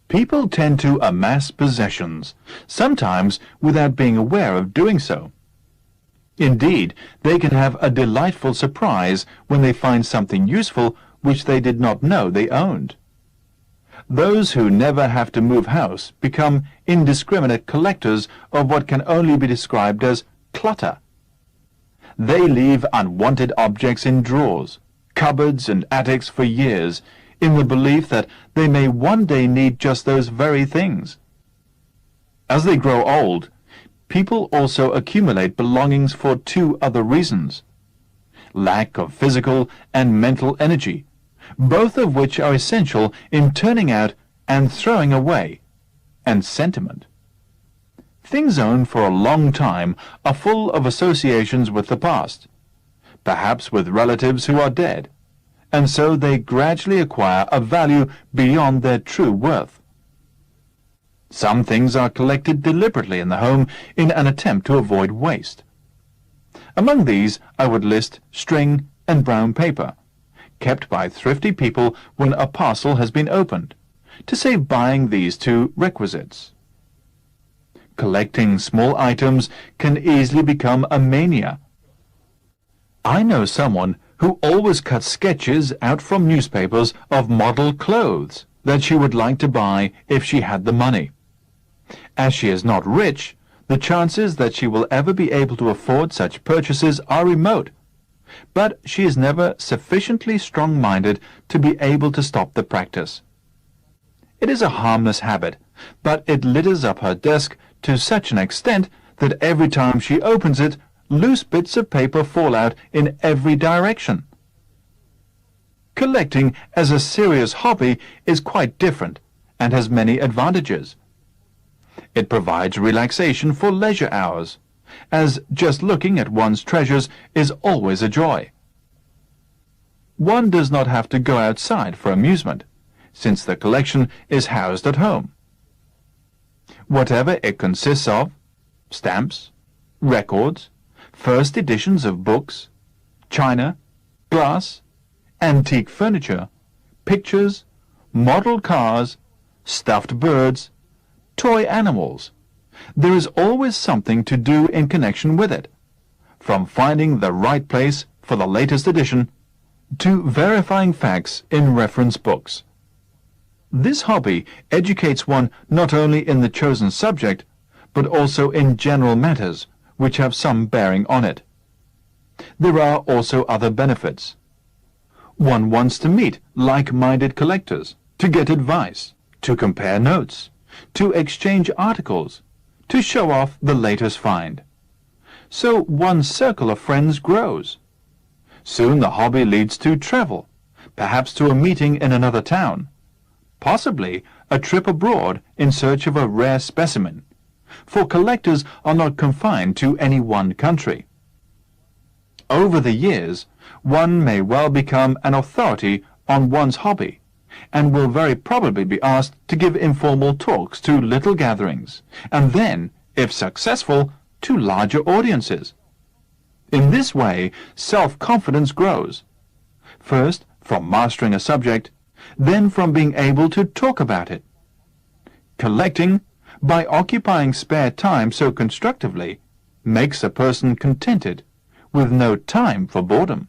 People tend to amass possessions, sometimes without being aware of doing so. Indeed, they can have a delightful surprise when they find something useful which they did not know they owned. Those who never have to move house become indiscriminate collectors of what can only be described as clutter. They leave unwanted objects in drawers, cupboards, and attics for years, in the belief that they may one day need just those very things. As they grow old, people also accumulate belongings for two other reasons: lack of physical and mental energy, both of which are essential in turning out and throwing away, and sentiment. Things owned for a long time are full of associations with the past, perhaps with relatives who are dead, and so they gradually acquire a value beyond their true worth. Some things are collected deliberately in the home in an attempt to avoid waste. Among these I would list string and brown paper, kept by thrifty people when a parcel has been opened, to save buying these two requisites. Collecting small items can easily become a mania. I know someone who always cuts sketches out from newspapers of model clothes that she would like to buy if she had the money. As she is not rich, the chances that she will ever be able to afford such purchases are remote, but she is never sufficiently strong-minded to be able to stop the practice. It is a harmless habit, but it litters up her desk to such an extent that every time she opens it, loose bits of paper fall out in every direction. Collecting as a serious hobby is quite different and has many advantages. It provides relaxation for leisure hours, as just looking at one's treasures is always a joy. One does not have to go outside for amusement, since the collection is housed at home. Whatever it consists of, stamps, records, first editions of books, china, glass, antique furniture, pictures, model cars, stuffed birds, toy animals, there is always something to do in connection with it, from finding the right place for the latest edition to verifying facts in reference books. This hobby educates one not only in the chosen subject, but also in general matters which have some bearing on it. There are also other benefits. One wants to meet like-minded collectors, to get advice, to compare notes, to exchange articles, to show off the latest find. So one's circle of friends grows. Soon the hobby leads to travel, perhaps to a meeting in another town, possibly a trip abroad in search of a rare specimen, for collectors are not confined to any one country. Over the years, one may well become an authority on one's hobby, and will very probably be asked to give informal talks to little gatherings, and then, if successful, to larger audiences. In this way, self-confidence grows, first from mastering a subject, then from being able to talk about it. Collecting, by occupying spare time so constructively, makes a person contented, with no time for boredom.